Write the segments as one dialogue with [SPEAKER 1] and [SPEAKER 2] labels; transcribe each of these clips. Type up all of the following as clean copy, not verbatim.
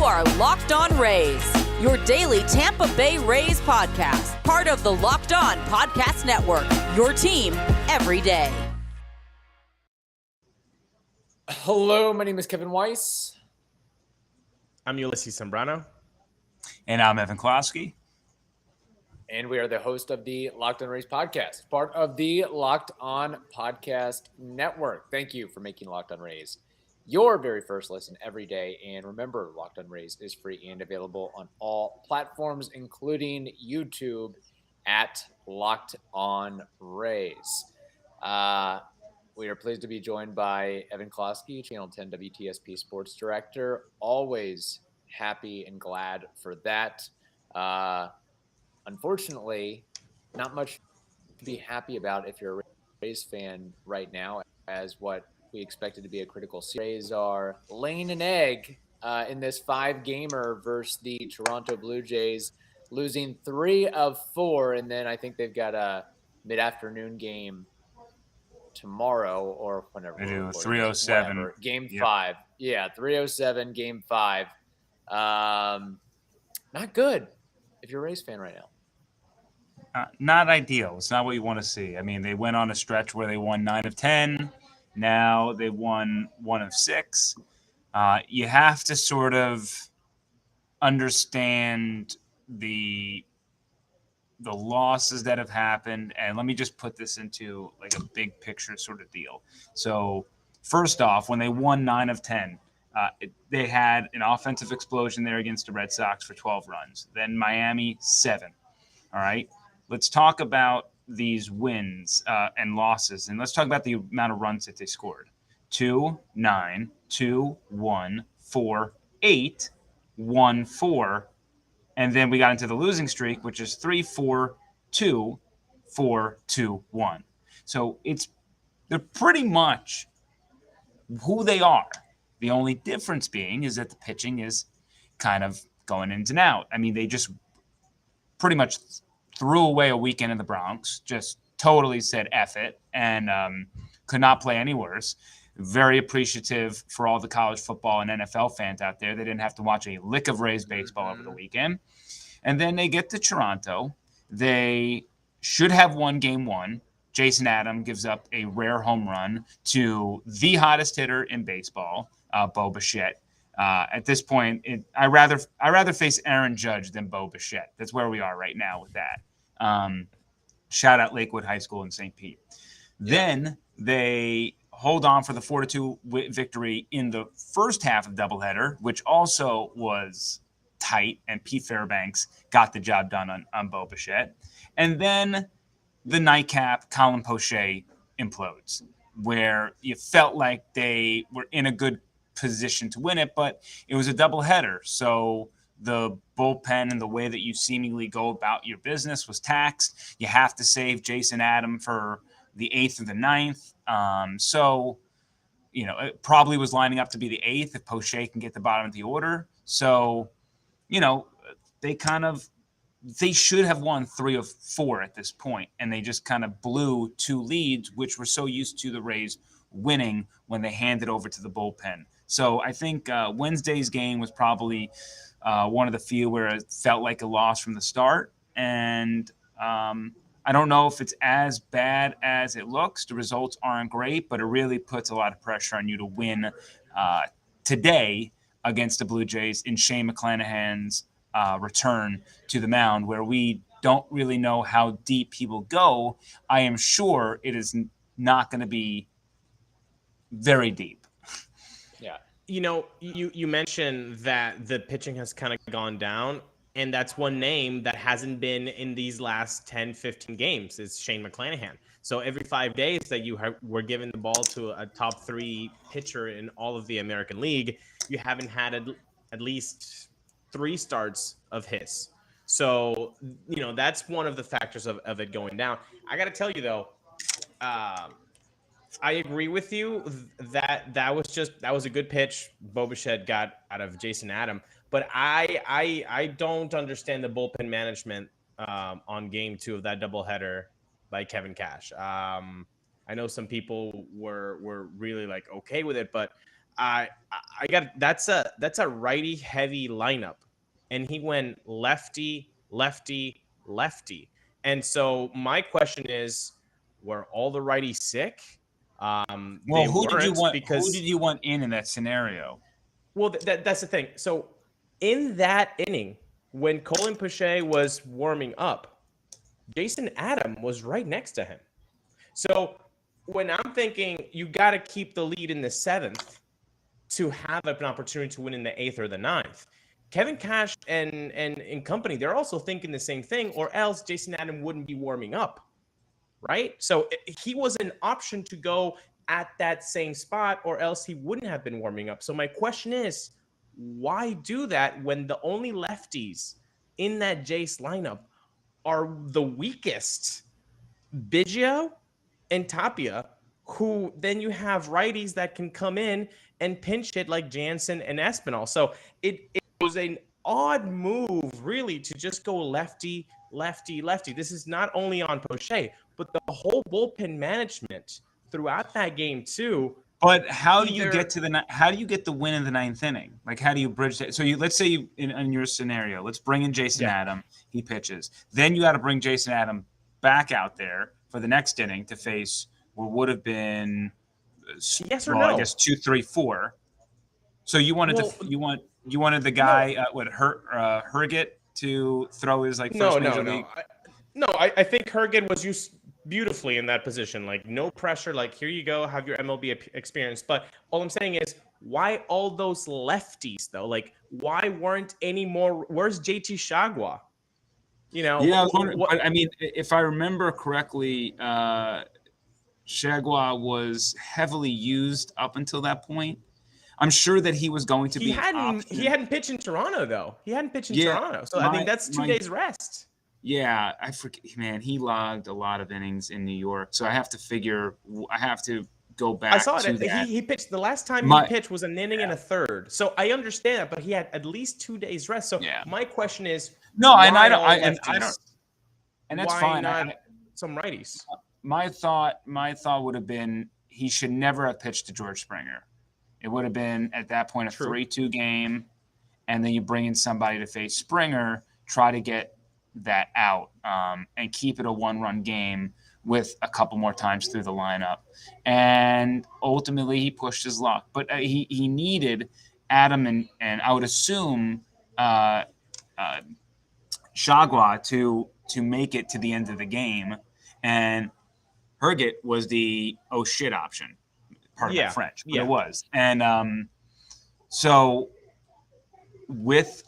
[SPEAKER 1] are Locked On Rays, your daily Tampa Bay Rays podcast, part of the Locked On Podcast Network, your team every day.
[SPEAKER 2] Hello, my name is Kevin Weiss.
[SPEAKER 3] I'm Ulises Sambrano.
[SPEAKER 4] And I'm Evan Closky.
[SPEAKER 2] And we are the host of the Locked On Rays podcast, part of the Locked On Podcast Network. Thank you for making Locked On Rays your very first listen every day. And remember, Locked On Rays is free and available on all platforms, including YouTube at Locked On Rays. We are pleased to be joined by Evan Closky, Channel 10 WTSP Sports Director. Always happy and glad for that. Unfortunately, not much to be happy about if you're a Rays fan right now, as what we expected to be a critical series. Rays are laying an egg in this 5-gamer versus the Toronto Blue Jays, losing 3 of 4, and then I think they've got a mid-afternoon game tomorrow or whenever.
[SPEAKER 4] They do 307.
[SPEAKER 2] Game 5. Yeah, 307, game 5. Not good if you're a Rays fan right now.
[SPEAKER 4] Not ideal. It's not what you want to see. I mean, they went on a stretch where they won 9 of 10. Now they won 1 of 6. You have to sort of understand the losses that have happened. And let me just put this into like a big picture sort of deal. So first off, when they won 9 of 10, they had an offensive explosion there against the Red Sox for 12 runs. Then Miami, 7. All right. Let's talk about these wins and losses, and let's talk about the amount of runs that they scored. 2, 9, 2, 1, 4, 8, 1, 4, and then we got into the losing streak, which is 3, 4, 2, 4, 2, 1. So they're pretty much who they are. The only difference being is that the pitching is kind of going in and out. I mean, they just pretty much threw away a weekend in the Bronx, just totally said F it, and could not play any worse. Very appreciative for all the college football and NFL fans out there. They didn't have to watch a lick of Rays baseball over the weekend. And then they get to Toronto. They should have won game 1. Jason Adam gives up a rare home run to the hottest hitter in baseball, Bo Bichette. At this point, I rather face Aaron Judge than Bo Bichette. That's where we are right now with that. Shout out Lakewood High School in St. Pete. Then they hold on for the 4-2 victory in the first half of the doubleheader, which also was tight, and Pete Fairbanks got the job done on Bo Bichette. And then the nightcap, Colin Poche implodes, where you felt like they were in a good position to win it, but it was a doubleheader. So the bullpen and the way that you seemingly go about your business was taxed. You have to save Jason Adam for the 8th or the 9th. So, it probably was lining up to be the 8th if Poche can get the bottom of the order. So, they should have won 3 of 4 at this point, and they just kind of blew 2 leads, which we're so used to the Rays winning when they handed over to the bullpen. So I think Wednesday's game was probably one of the few where it felt like a loss from the start. And I don't know if it's as bad as it looks. The results aren't great, but it really puts a lot of pressure on you to win today against the Blue Jays in Shane McClanahan's return to the mound, where we don't really know how deep he will go. I am sure it is not going to be very deep.
[SPEAKER 3] Yeah. You mentioned that the pitching has kind of gone down, and that's one name that hasn't been in these last 10, 15 games is Shane McClanahan. So every 5 days that you were giving the ball to a top 3 pitcher in all of the American League, you haven't had at least 3 starts of his. So, that's one of the factors of it going down. I got to tell you, though, I agree with you that was a good pitch Bo Bichette got out of Jason Adam, but I don't understand the bullpen management on game 2 of that doubleheader by Kevin Cash. I know some people were really okay with it, but that's a righty heavy lineup, and he went lefty, lefty, lefty. And so my question is, were all the righties sick?
[SPEAKER 4] Well,
[SPEAKER 3] They
[SPEAKER 4] who did you
[SPEAKER 3] weren't
[SPEAKER 4] want?
[SPEAKER 3] because
[SPEAKER 4] Who did you want in that scenario?
[SPEAKER 3] well, that's the thing. So in that inning, when Colin Pache was warming up, Jason Adam was right next to him. So when I'm thinking you got to keep the lead in the 7th to have an opportunity to win in the 8th or the 9th, Kevin Cash and company, they're also thinking the same thing, or else Jason Adam wouldn't be warming up, right? So he was an option to go at that same spot, or else he wouldn't have been warming up. So my question is, why do that when the only lefties in that Jace lineup are the weakest? Biggio and Tapia, who then you have righties that can come in and pinch hit like Jansen and Espinal. So it was an odd move, really, to just go lefty, lefty, lefty. This is not only on Poche, but the whole bullpen management throughout that game too.
[SPEAKER 4] But how do you get the win in the 9th inning? Like, how do you bridge that? So let's say in your scenario, let's bring in Jason Adam. He pitches. Then you got to bring Jason Adam back out there for the next inning to face what would have been,
[SPEAKER 3] yes or no?
[SPEAKER 4] I guess 2, 3, 4. So you wanted you wanted the guy Herget to throw his first major league.
[SPEAKER 3] I think Herget was used beautifully in that position. Like, no pressure. Like, here you go, have your MLB experience. But all I'm saying is, why all those lefties though? Like, why weren't any more? Where's JT Chagua?
[SPEAKER 4] Yeah, I mean, if I remember correctly, Chagua was heavily used up until that point. I'm sure that he was going to be.
[SPEAKER 3] He hadn't pitched in Toronto though. Toronto, so I think that's 2 days rest.
[SPEAKER 4] Yeah, I forget, man. He logged a lot of innings in New York, so I have to go back.
[SPEAKER 3] I saw it.
[SPEAKER 4] That.
[SPEAKER 3] He pitched the last time he pitched was an inning and a third. So I understand that, but he had at least 2 days rest. So my question is, and that's fine. Not some righties.
[SPEAKER 4] My thought would have been he should never have pitched to George Springer. It would have been at that point a 3-2 game, and then you bring in somebody to face Springer, try to get that out, and keep it a 1-run game with a couple more times through the lineup. And ultimately, he pushed his luck. But he needed Adam and I would assume Chagua to make it to the end of the game. And Herget was the oh shit option. Part of my French, but it was. And so with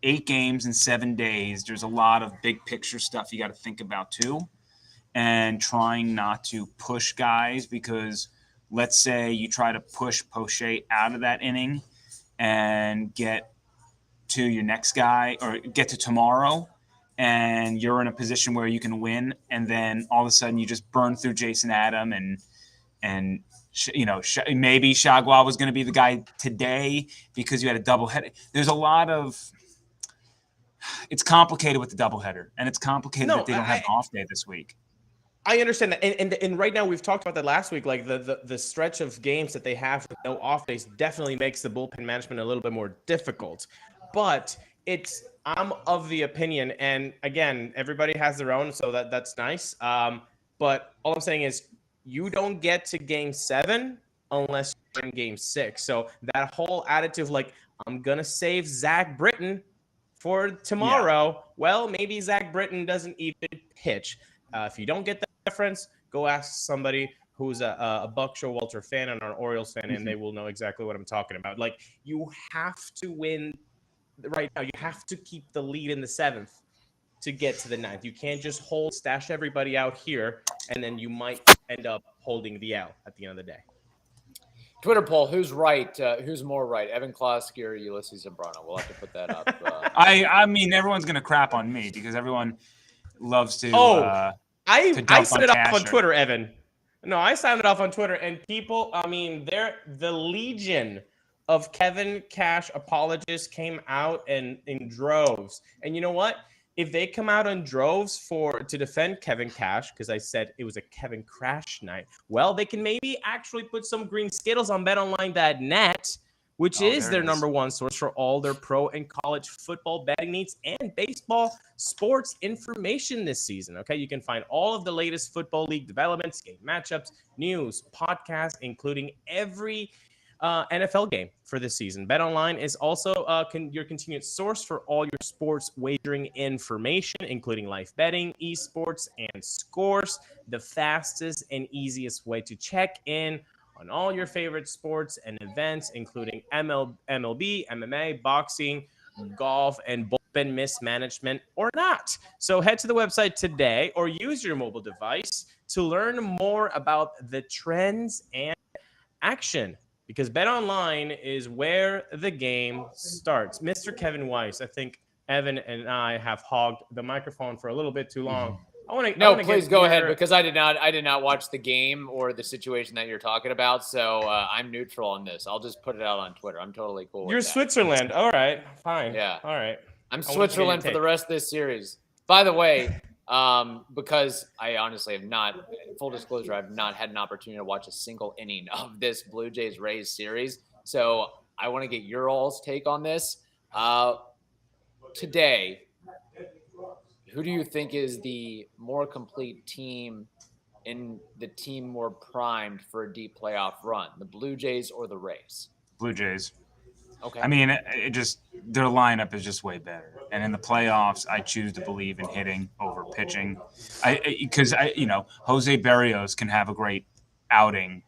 [SPEAKER 4] 8 games in 7 days, there's a lot of big picture stuff you got to think about too, and trying not to push guys, because let's say you try to push Poche out of that inning and get to your next guy or get to tomorrow, and you're in a position where you can win, and then all of a sudden you just burn through Jason Adam and maybe Chagua was going to be the guy today because you had a doubleheader. There's a lot of – it's complicated with the doubleheader, and it's complicated that they don't have an off day this week.
[SPEAKER 3] I understand that. And right now we've talked about that last week, like the stretch of games that they have with no off days definitely makes the bullpen management a little bit more difficult. But I'm of the opinion, and again, everybody has their own, so that's nice. But all I'm saying is, you don't get to game 7 unless you're in game 6. So that whole attitude, like, I'm going to save Zach Britton for tomorrow. Yeah. Well, maybe Zach Britton doesn't even pitch. If you don't get that reference, go ask somebody who's a Buck Showalter fan and an Orioles fan, and they will know exactly what I'm talking about. Like, you have to win right now. You have to keep the lead in the 7th to get to the 9th. You can't just stash everybody out here, and then you might end up holding the L at the end of the day.
[SPEAKER 2] Twitter poll: who's right? Who's more right, Evan Closky or Ulises Sambrano? We'll have to put that up.
[SPEAKER 4] I mean, everyone's gonna crap on me because everyone loves to.
[SPEAKER 3] I set it off on Twitter, Evan. No, I signed it off on Twitter, and people. I mean, the legion of Kevin Cash apologists came out in droves, and you know what? if they come out on droves to defend Kevin Cash, because I said it was a Kevin Crash night, well, they can maybe actually put some green Skittles on betonline.net, which is their number one source for all their pro and college football betting needs and baseball sports information this season. Okay, you can find all of the latest football league developments, game matchups, news, podcasts, including every NFL game for this season. BetOnline is also your continued source for all your sports wagering information, including live betting, esports, and scores. The fastest and easiest way to check in on all your favorite sports and events, including MLB, MMA, boxing, golf, and bullpen mismanagement or not. So head to the website today or use your mobile device to learn more about the trends and action, because BetOnline is where the game starts. Mr. Kevin Weiss, I think Evan and I have hogged the microphone for a little bit too long.
[SPEAKER 2] Please go ahead, because I did not watch the game or the situation that you're talking about, so I'm neutral on this. I'll just put it out on Twitter. I'm totally cool.
[SPEAKER 3] You're
[SPEAKER 2] with that.
[SPEAKER 3] Switzerland. All right, fine.
[SPEAKER 2] Yeah.
[SPEAKER 3] All right.
[SPEAKER 2] I'm Switzerland for the rest of this series. By the way, because I honestly have not, full disclosure, I've not had an opportunity to watch a single inning of this Blue Jays Rays series. So I want to get your all's take on this. Today, who do you think is the more complete team and the team more primed for a deep playoff run, the Blue Jays or the Rays?
[SPEAKER 4] Blue Jays.
[SPEAKER 2] Okay.
[SPEAKER 4] I mean, their lineup is just way better. And in the playoffs, I choose to believe in hitting over pitching. Because Jose Berrios can have a great outing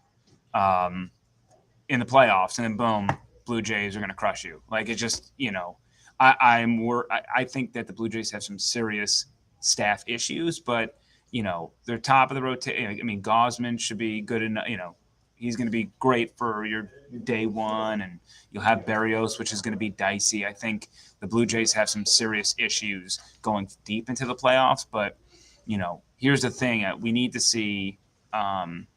[SPEAKER 4] in the playoffs, and then boom, Blue Jays are going to crush you. Like, it's just, I think that the Blue Jays have some serious staff issues, but they're top of the rotation. I mean, Gosman should be good enough. He's going to be great for your day one, and you'll have Berrios, which is going to be dicey. I think the Blue Jays have some serious issues going deep into the playoffs, but here's the thing: we need to see. I'm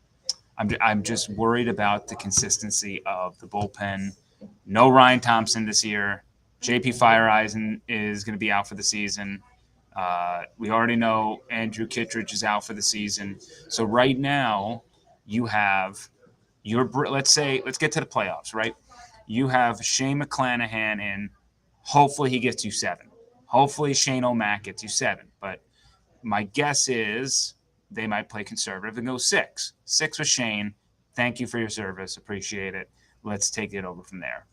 [SPEAKER 4] just worried about the consistency of the bullpen. No Ryan Thompson this year. JP Fireeisen is going to be out for the season. We already know Andrew Kittredge is out for the season. So right now, you have let's get to the playoffs, right? You have Shane McClanahan in. Hopefully he gets you 7. Hopefully Shane O'Mac gets you 7. But my guess is they might play conservative and go 6. 6 with Shane. Thank you for your service. Appreciate it. Let's take it over from there.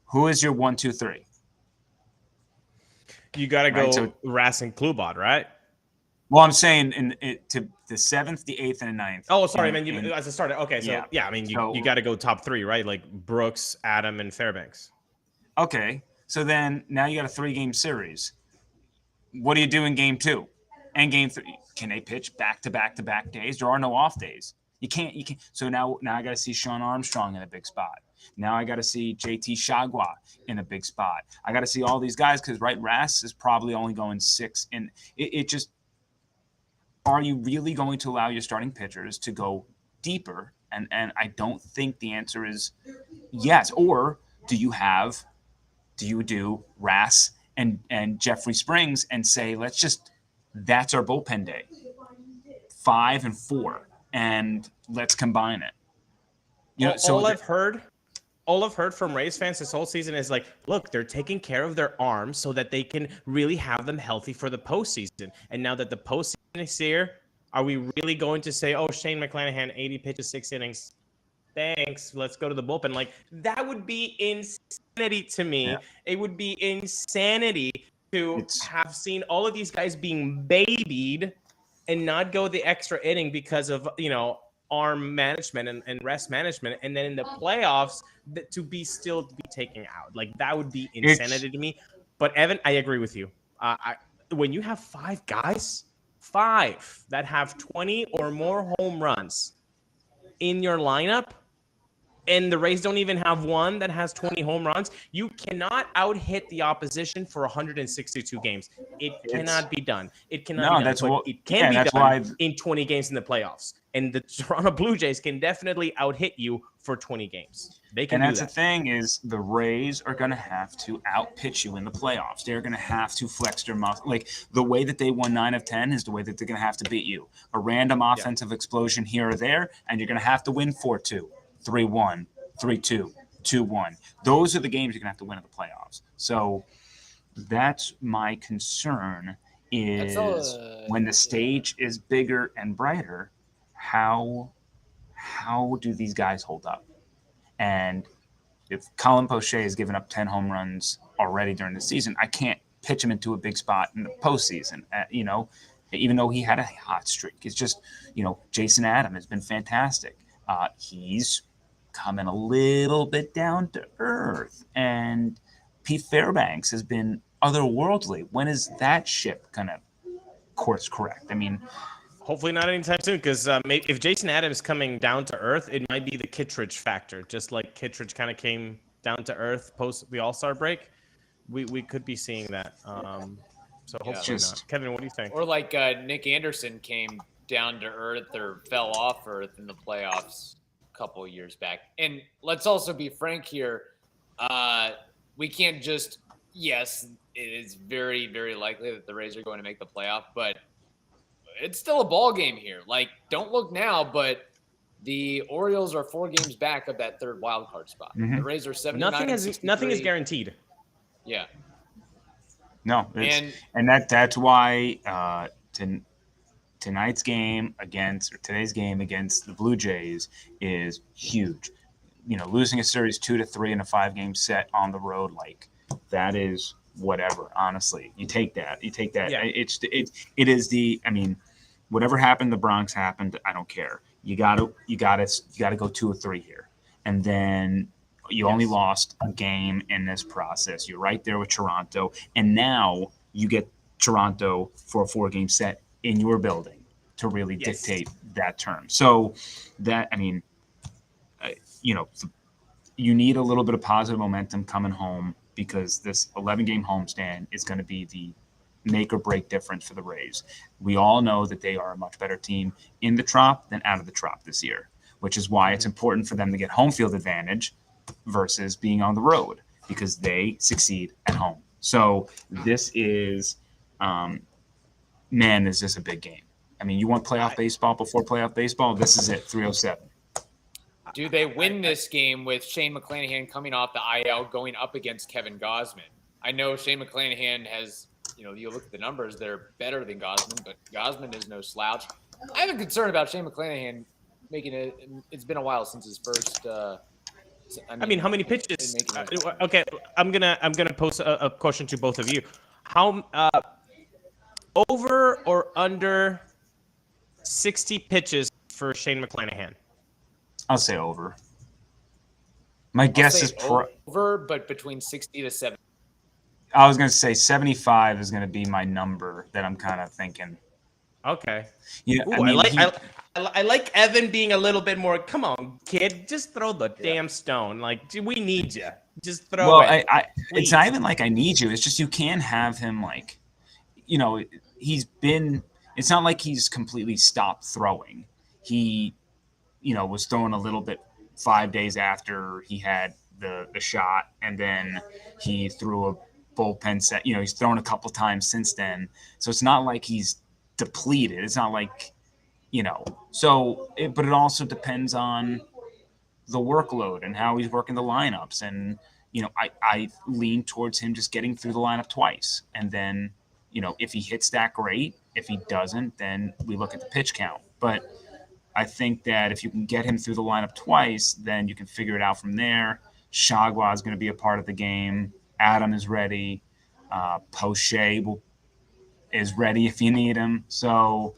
[SPEAKER 4] Who is your 1, 2, 3?
[SPEAKER 3] You got to go Rass and Klubot, right?
[SPEAKER 4] Well, I'm saying to the 7th, the 8th, and the 9th.
[SPEAKER 3] Oh, sorry, as a starter. Okay, so yeah, I mean, you got to go top 3, right? Like Brooks, Adam, and Fairbanks.
[SPEAKER 4] Okay, so then now you got a 3-game series. What do you do in game 2 and game 3? Can they pitch back-to-back days? There are no off days. You can't. So now I got to see Sean Armstrong in a big spot. Now I got to see JT Chagua in a big spot. I got to see all these guys because, right, Rass is probably only going 6. And it just – are you really going to allow your starting pitchers to go deeper? And I don't think the answer is yes. Or do you do Rass and Jeffrey Springs and say, that's our bullpen day, 5 and 4, and let's combine it.
[SPEAKER 3] All I've heard from Rays fans this whole season is like, look, they're taking care of their arms so that they can really have them healthy for the postseason. And now that the postseason is here, are we really going to say, oh, Shane McClanahan, 80 pitches, 6 innings. Thanks. Let's go to the bullpen. Like, that would be insanity to me. Yeah. It would be insanity to have seen all of these guys being babied and not go the extra inning because of, arm management and rest management, and then in the playoffs to be taken out. Like, that would be insanity to me. But Evan, I agree with you. When you have 5 guys, 5 that have 20 or more home runs in your lineup, and the Rays don't even have one that has 20 home runs. You cannot out-hit the opposition for 162 games. It cannot be done. It cannot be done.
[SPEAKER 4] That's
[SPEAKER 3] but
[SPEAKER 4] what,
[SPEAKER 3] it can be
[SPEAKER 4] that's
[SPEAKER 3] done
[SPEAKER 4] why
[SPEAKER 3] in 20 games in the playoffs. And the Toronto Blue Jays can definitely out-hit you for 20 games. They can do that.
[SPEAKER 4] And that's the thing is the Rays are going to have to out-pitch you in the playoffs. They're going to have to flex their muscle. Like, the way that they won 9 of 10 is the way that they're going to have to beat you. A random offensive explosion here or there, and you're going to have to win 4-2, 3-1, 3-2, 2-1. Those are the games you're going to have to win in the playoffs. So that's my concern is when the stage is bigger and brighter, how do these guys hold up? And if Colin Poche has given up 10 home runs already during the season, I can't pitch him into a big spot in the postseason, even though he had a hot streak. It's just, Jason Adam has been fantastic. He's coming a little bit down to earth. And Pete Fairbanks has been otherworldly. When is that ship going to course correct? I mean,
[SPEAKER 3] hopefully not anytime soon, because if Jason Adams coming down to earth, it might be the Kittredge factor. Just like Kittredge kind of came down to earth post the All-Star break, we could be seeing that. So hopefully not. Kevin, what do you think?
[SPEAKER 2] Or like Nick Anderson came down to earth or fell off earth in the playoffs a couple of years back. And let's also be frank here. We can't just – yes, it is very, very likely that the Rays are going to make the playoff, but – it's still a ball game here. Like, don't look now, but the Orioles are 4 games back of that third wild card spot.
[SPEAKER 4] Mm-hmm.
[SPEAKER 2] The Rays are 79.
[SPEAKER 3] Nothing is guaranteed.
[SPEAKER 2] Yeah.
[SPEAKER 4] No, and that's why today's game against the Blue Jays is huge. Losing a series 2-3 in a 5-game set on the road, like that is whatever. Honestly, you take that. Yeah. It is the. I mean, whatever happened, the Bronx happened. I don't care. You got to go 2 or 3 here, and then you only lost a game in this process. You're right there with Toronto, and now you get Toronto for a 4-game set in your building to really dictate that term. So that, I mean, you need a little bit of positive momentum coming home, because this 11-game homestand is going to be the make or break difference for the Rays. We all know that they are a much better team in the Trop than out of the Trop this year, which is why it's important for them to get home field advantage versus being on the road, because they succeed at home. So this is, is this a big game? I mean, you want playoff baseball before playoff baseball? This is it, 307.
[SPEAKER 2] Do they win this game with Shane McClanahan coming off the IL going up against Kevin Gausman? I know Shane McClanahan has, you look at the numbers, they're better than Gausman, but Gausman is no slouch. I have a concern about Shane McClanahan making it. It's been a while since his first.
[SPEAKER 3] How many pitches? Okay, I'm gonna pose a question to both of you. How over or under 60 pitches for Shane McClanahan?
[SPEAKER 4] I'll say over. My guess is
[SPEAKER 2] over, but between 60 to 70.
[SPEAKER 4] I was going to say 75 is going to be my number that I'm kind of thinking.
[SPEAKER 3] Okay.
[SPEAKER 4] Yeah,
[SPEAKER 3] ooh, I like Evan being a little bit more. Come on, kid, just throw the damn stone. Like, we need you. Just throw it.
[SPEAKER 4] It's not even like I need you. It's just you can have him he's been. It's not like he's completely stopped throwing. He was throwing a little bit 5 days after he had the shot, and then he threw a bullpen set. He's thrown a couple times since then. So it's not like he's depleted. It's not like, but it also depends on the workload and how he's working the lineups. And, I lean towards him just getting through the lineup twice. And then, if he hits that, great. If he doesn't, then we look at the pitch count. But I think that if you can get him through the lineup twice, then you can figure it out from there. Chagua is going to be a part of the game. Adam is ready. Poche is ready if you need him. So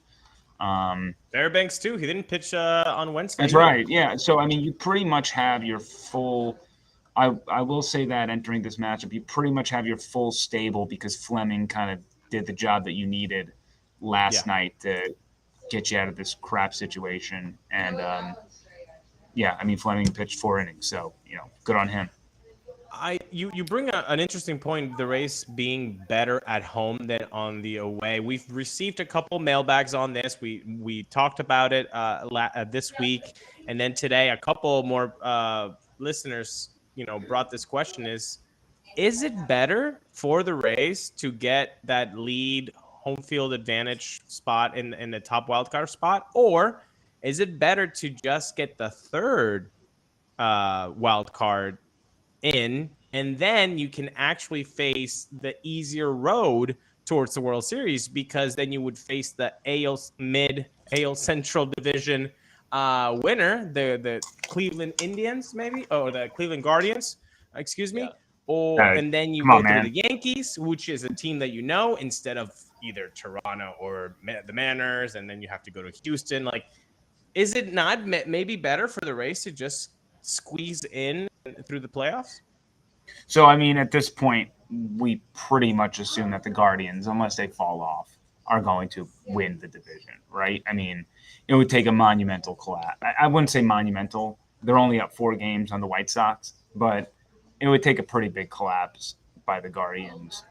[SPEAKER 3] Fairbanks too. He didn't pitch on Wednesday.
[SPEAKER 4] That's right. Yeah. So I mean, you pretty much have your full. I will say that entering this matchup, you pretty much have your full stable, because Fleming kind of did the job that you needed last night to get you out of this crap situation. And yeah, I mean, Fleming pitched 4 innings, so, good on him.
[SPEAKER 3] You bring an interesting point, the Rays being better at home than on the away. We've received a couple mailbags on this. We talked about it this week, and then today a couple more listeners brought this question: is it better for the Rays to get that lead home field advantage spot in the top wildcard spot, or is it better to just get the third wild card in, and then you can actually face the easier road towards the World Series, because then you would face the AL Central Division winner, the Cleveland Indians, maybe, or the Cleveland Guardians, excuse me.
[SPEAKER 4] Yeah.
[SPEAKER 3] And then you
[SPEAKER 4] Come
[SPEAKER 3] go
[SPEAKER 4] on,
[SPEAKER 3] through
[SPEAKER 4] man.
[SPEAKER 3] the Yankees, which is a team that instead of either Toronto or the Mariners, and then you have to go to Houston. Like, is it not maybe better for the Rays to just squeeze in through the playoffs?
[SPEAKER 4] So, I mean, at this point, we pretty much assume that the Guardians, unless they fall off, are going to win the division, right? I mean, it would take a monumental collapse. I wouldn't say monumental. They're only up 4 games on the White Sox, but it would take a pretty big collapse by the Guardians.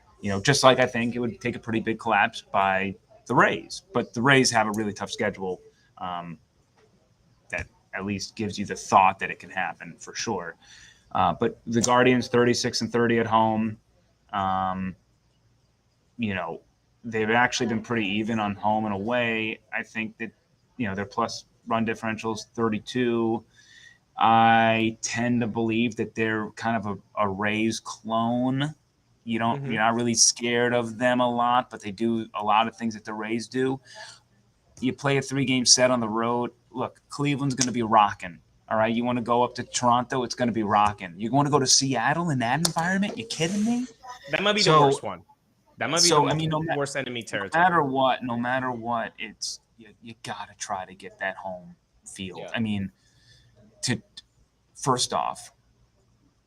[SPEAKER 4] Just like I think it would take a pretty big collapse by the Rays. But the Rays have a really tough schedule that at least gives you the thought that it can happen for sure. But the Guardians, 36-30 at home. They've actually been pretty even on home and away. I think that, their plus run differentials 32. I tend to believe that they're kind of a Rays clone. You're not really scared of them a lot, but they do a lot of things that the Rays do. You play a 3-game set on the road. Look, Cleveland's going to be rocking. All right, you want to go up to Toronto, it's going to be rocking. You want to go to Seattle in that environment? You kidding me?
[SPEAKER 3] That might be the worst one. That might be the worst enemy territory.
[SPEAKER 4] No matter what, it's you got to try to get that home field. Yeah. I mean, first off,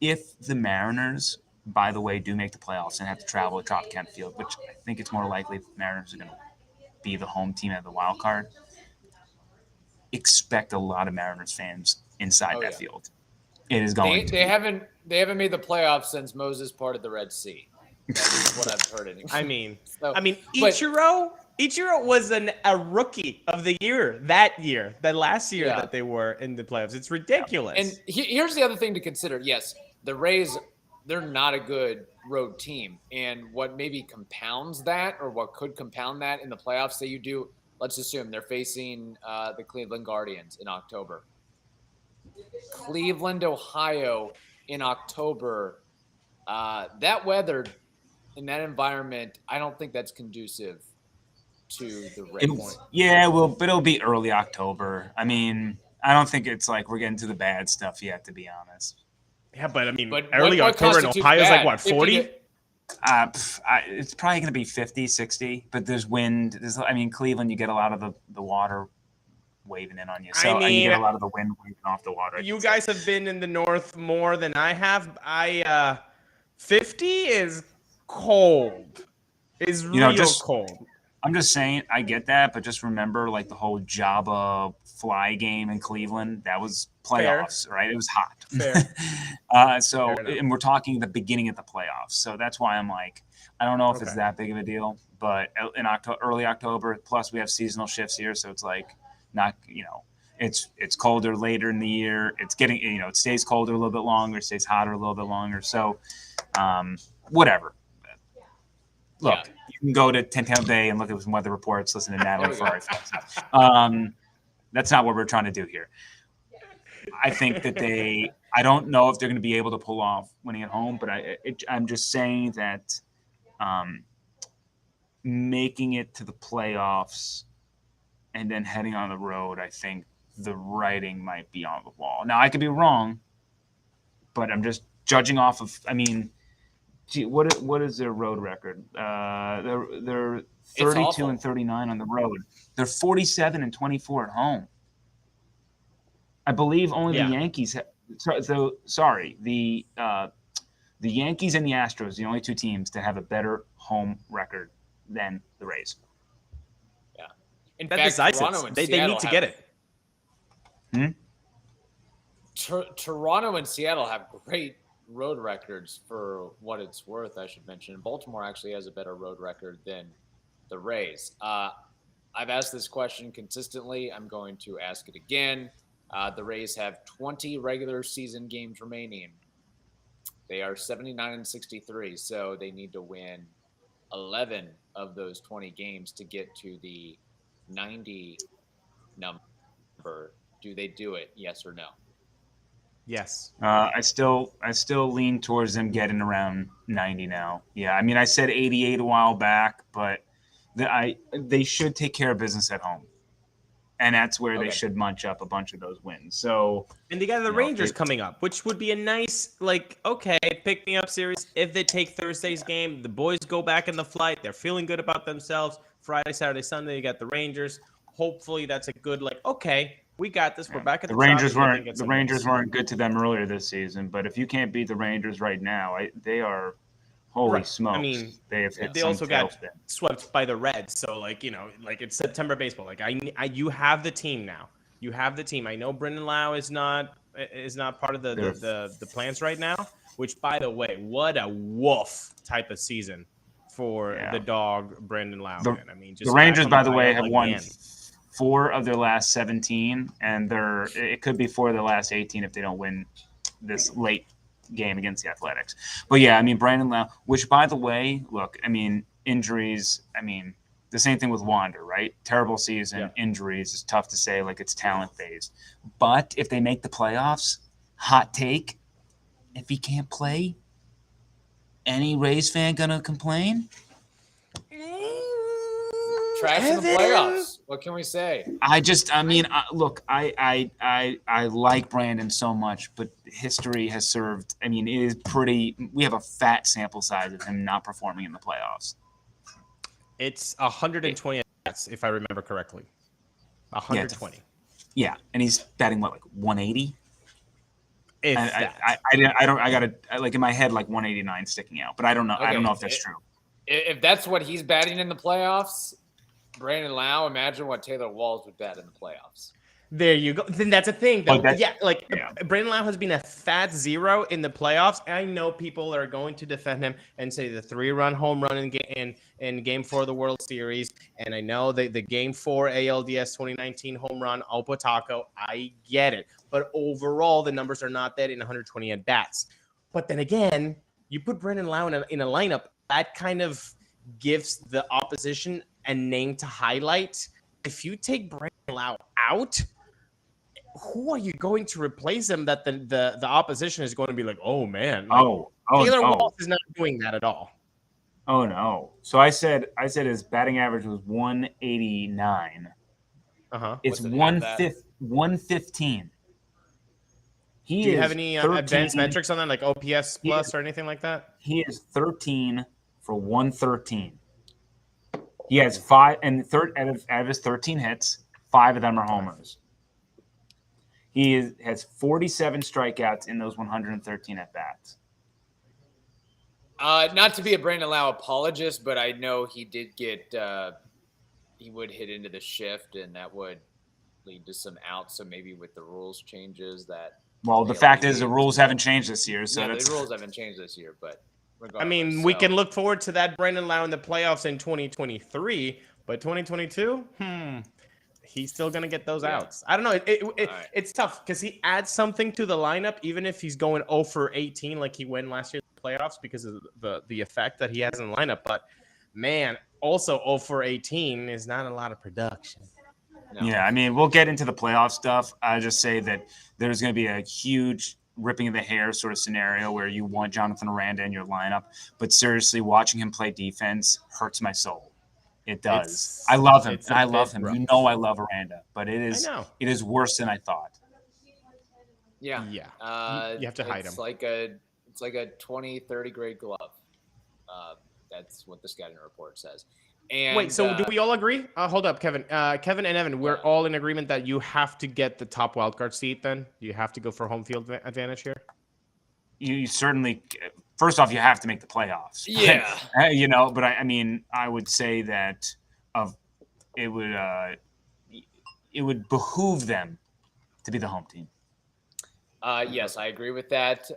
[SPEAKER 4] if the Mariners, by the way, do make the playoffs and have to travel to Trop Kent Field, which I think it's more likely the Mariners are going to be the home team at the wild card, expect a lot of Mariners fans inside that field. It is going.
[SPEAKER 2] They haven't made the playoffs since Moses parted the Red Sea. That's what I've heard. Anyway.
[SPEAKER 3] Ichiro was a rookie of the year that last year that they were in the playoffs. It's ridiculous.
[SPEAKER 2] And here's the other thing to consider. Yes, the Rays, they're not a good road team, and what maybe compounds that, or what could compound that in the playoffs, say you do. Let's assume they're facing the Cleveland Guardians in October. Cleveland, Ohio in October. That weather in that environment, I don't think that's conducive to the Rays.
[SPEAKER 4] But it'll be early October. I mean, I don't think it's like we're getting to the bad stuff yet, to be honest.
[SPEAKER 3] Yeah, but I mean, early October in Ohio is like, what, 40?
[SPEAKER 4] It's probably going to be 50, 60, but there's wind. Cleveland, you get a lot of the water waving in on you. So you get a lot of the wind waving off the water.
[SPEAKER 3] You guys have been in the north more than I have. 50 is cold. Is cold.
[SPEAKER 4] I'm just saying, I get that, but just remember, like, the whole Jabba fly game in Cleveland, that was playoffs, right? It was hot.
[SPEAKER 3] Fair.
[SPEAKER 4] And we're talking the beginning of the playoffs. So that's why I'm like, I don't know if it's that big of a deal, but in early October, plus we have seasonal shifts here. So it's like not, it's colder later in the year. It's getting, it stays colder a little bit longer, it stays hotter a little bit longer. So whatever. Look, you can go to Tampa Bay and look at some weather reports, listen to Natalie Ferrari. That's not what we're trying to do here. I think that I don't know if they're going to be able to pull off winning at home, but I'm just saying that making it to the playoffs and then heading on the road, I think the writing might be on the wall. Now, I could be wrong, but I'm just judging off of, what is their road record? They're 32-39 on the road. They're 47-24 at home. I believe only the Yankees. The Yankees and the Astros, the only two teams that have a better home record than the Rays.
[SPEAKER 2] Yeah, in
[SPEAKER 3] fact, they need to get it.
[SPEAKER 2] Toronto and Seattle have great road records for what it's worth, I should mention. Baltimore actually has a better road record than the Rays. I've asked this question consistently. I'm going to ask it again. The Rays have 20 regular season games remaining. They are 79-63, so they need to win 11 of those 20 games to get to the 90 number. Do they do it? Yes or no?
[SPEAKER 3] Yes.
[SPEAKER 4] I still lean towards them getting around 90 now. Yeah, I mean, I said 88 a while back, but they should take care of business at home, and that's where they should munch up a bunch of those wins. So,
[SPEAKER 3] and they got the Rangers coming up, which would be a nice, pick me up series if they take Thursday's game. The boys go back in the flight. They're feeling good about themselves. Friday, Saturday, Sunday, you got the Rangers. Hopefully, that's a good we got this. We're back at the
[SPEAKER 4] Rangers weren't the Rangers weren't good to them earlier this season, but if you can't beat the Rangers right now, they are holy smokes.
[SPEAKER 3] I mean,
[SPEAKER 4] they
[SPEAKER 3] also got swept by the Reds, so it's September baseball. You have the team now. You have the team. I know Brendan Lau is not part of the plans right now. Which, by the way, what a woof type of season for the dog Brendan Lau.
[SPEAKER 4] The Rangers, by the way, have won 4 of their last 17, and it could be 4 of their last 18 if they don't win this late game against the Athletics. But yeah, I mean, Brandon Lau, which, by the way, look, I mean, injuries, I mean, the same thing with Wander, right? Terrible season, injuries. It's tough to say it's talent-based. But if they make the playoffs, hot take, if he can't play, any Rays fan gonna complain?
[SPEAKER 2] Trash in the playoffs. What can we say?
[SPEAKER 4] I like Brandon so much, but history has served. I mean, it is pretty. We have a fat sample size of him not performing in the playoffs.
[SPEAKER 3] It's 120 at-bats, if I remember correctly. 120.
[SPEAKER 4] Yeah, and he's batting 180. I got in my head 189 sticking out, but I don't know. I don't know if that's true.
[SPEAKER 2] If that's what he's batting in the playoffs, Brandon Lau, imagine what Taylor Walls would bat in the playoffs.
[SPEAKER 3] There you go. Then that's a thing. Brandon Lau has been a fat 0 in the playoffs. I know people are going to defend him and say the 3-run home run in Game 4 of the World Series, and I know the Game 4 ALDS 2019 home run, Opo Taco. I get it, but overall the numbers are not that in 120 at bats. But then again, you put Brandon Lau in a lineup that kind of gives the opposition a name to highlight. If you take Brandon Lau out, who are you going to replace him that the opposition is going to be oh man? Taylor Walsh is not doing that at all.
[SPEAKER 4] Oh no. So I said his batting average was 189. It's 115.
[SPEAKER 3] Do you have any advanced metrics on that, like OPS plus or anything like that?
[SPEAKER 4] He is 13 for 113. He has 5, and out of his 13 hits, 5 of them are homers. He has 47 strikeouts in those 113 at-bats.
[SPEAKER 2] Not to be a Brandon Lau apologist, but I know he did get he would hit into the shift, and that would lead to some outs. So maybe with the rules changes that.
[SPEAKER 4] Well, the fact is the rules haven't changed this year. So
[SPEAKER 2] the rules haven't changed this year, but.
[SPEAKER 3] I mean, we can look forward to that Brandon Lau in the playoffs in 2023, but 2022, he's still going to get those outs. I don't know. It's tough because he adds something to the lineup, even if he's going 0 for 18 like he went last year in the playoffs because of the effect that he has in the lineup. But, man, also 0 for 18 is not a lot of production.
[SPEAKER 4] No. Yeah, I mean, we'll get into the playoff stuff. I just say that there's going to be a huge ripping of the hair sort of scenario where you want Jonathan Aranda in your lineup, but seriously, watching him play defense hurts my soul. It does. I love him. I love him.
[SPEAKER 3] Rough.
[SPEAKER 4] You know I love Aranda, but it is worse than I thought.
[SPEAKER 2] Yeah.
[SPEAKER 3] You have to hide him.
[SPEAKER 2] It's like a 20-30 grade glove. That's what the scouting report says. And,
[SPEAKER 3] wait, so do we all agree? Hold up, Kevin. Kevin and Evan, we're all in agreement that you have to get the top wildcard seat then? You have to go for home field advantage here?
[SPEAKER 4] You certainly – first off, you have to make the playoffs.
[SPEAKER 2] Yeah.
[SPEAKER 4] But I mean, I would say that it would behoove them to be the home team.
[SPEAKER 2] Yes, I agree with that.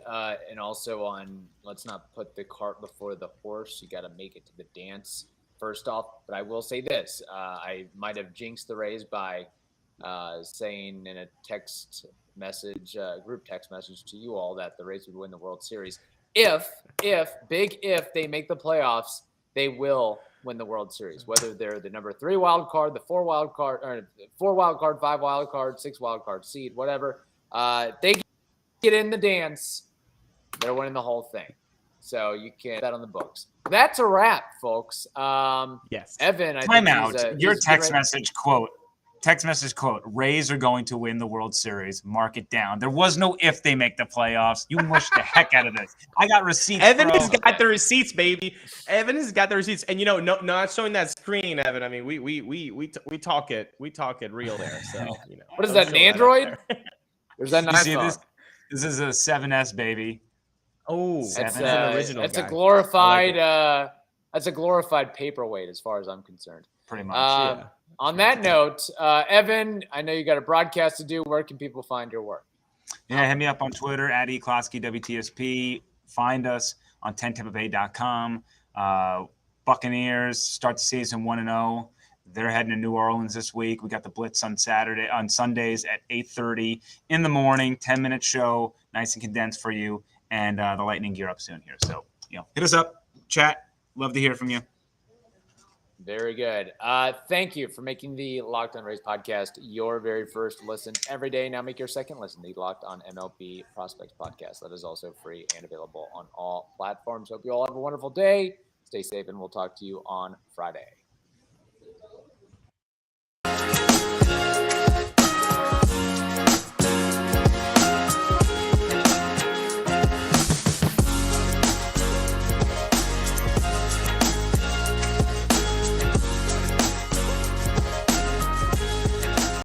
[SPEAKER 2] And also on, let's not put the cart before the horse. You got to make it to the dance first off. But I will say this. I might have jinxed the Rays by saying in a text message, group text message to you all that the Rays would win the World Series. If they make the playoffs, they will win the World Series, whether they're the number 3 wild card, the 4 wild card, or 4 wild card, 5 wild card, 6 wild card seed, whatever. They get in the dance, they're winning the whole thing. So you can bet on the books. That's a wrap, folks.
[SPEAKER 3] Yes.
[SPEAKER 2] Evan, I
[SPEAKER 4] Time
[SPEAKER 2] think
[SPEAKER 4] out. Your text message quote. Rays are going to win the World Series. Mark it down. There was no if they make the playoffs. You mushed the heck out of this. I got receipts.
[SPEAKER 3] Evan
[SPEAKER 4] bro.
[SPEAKER 3] has got the receipts, baby. Evan has got the receipts, and no, not showing that screen, Evan. I mean, we talk it real there. So
[SPEAKER 2] what is that? An Android? Or is that an
[SPEAKER 4] see
[SPEAKER 2] iPhone?
[SPEAKER 4] This is a 7S, baby.
[SPEAKER 3] Oh,
[SPEAKER 2] That's
[SPEAKER 3] an original.
[SPEAKER 2] That's
[SPEAKER 3] guy.
[SPEAKER 2] a glorified.
[SPEAKER 3] Like
[SPEAKER 2] that's a glorified paperweight, as far as I'm concerned.
[SPEAKER 4] Pretty much.
[SPEAKER 2] On that note, Evan, I know you got a broadcast to do. Where can people find your work?
[SPEAKER 4] Yeah, hit me up on Twitter at Closky WTSP. Find us on 10tampabay.com. Buccaneers start the season 1-0. They're heading to New Orleans this week. We got the Blitz on Sundays at 8:30 in the morning. 10-minute show, nice and condensed for you. And the Lightning gear up soon here. So, hit us up, chat. Love to hear from you.
[SPEAKER 2] Very good. Thank you for making the Locked On Rays podcast your very first listen every day. Now make your second listen, the Locked On MLB Prospects podcast. That is also free and available on all platforms. Hope you all have a wonderful day. Stay safe, and we'll talk to you on Friday.